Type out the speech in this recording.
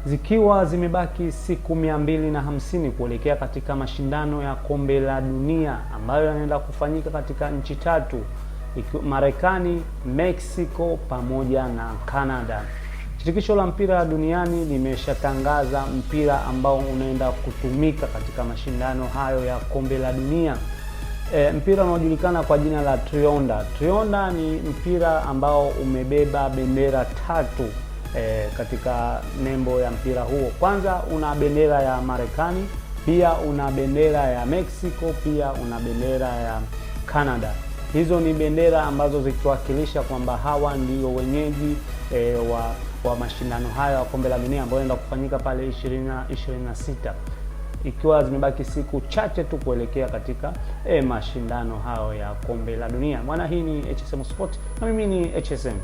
Zikiwa zimebaki siku 250 kuelekea katika mashindano ya kombe la dunia ambayo yanaenda kufanyika katika nchi tatu, Marekani, Mexico pamoja na Canada. Shirikisho la mpira duniani limeshatangaza mpira ambao unaenda kutumika katika mashindano hayo ya kombe la dunia. Mpira unaojulikana kwa jina la Trionda. Trionda ni mpira ambao umebeba bendera tatu katika nembo ya mpira huo. Kwanza una bendera ya Marekani, pia una bendera ya Mexico, pia una bendera ya Canada. Hizo ni bendera ambazo zikiwakilisha kwamba hawa ndio wenyeji wa mashindano haya ya kombe la dunia ambayo yanaenda kufanyika pale 2026, ikiwa zimebaki siku chache tu kuelekea katika mashindano hayo ya kombe la dunia. Bwana, hii ni HSM Sport na mimi ni HSM.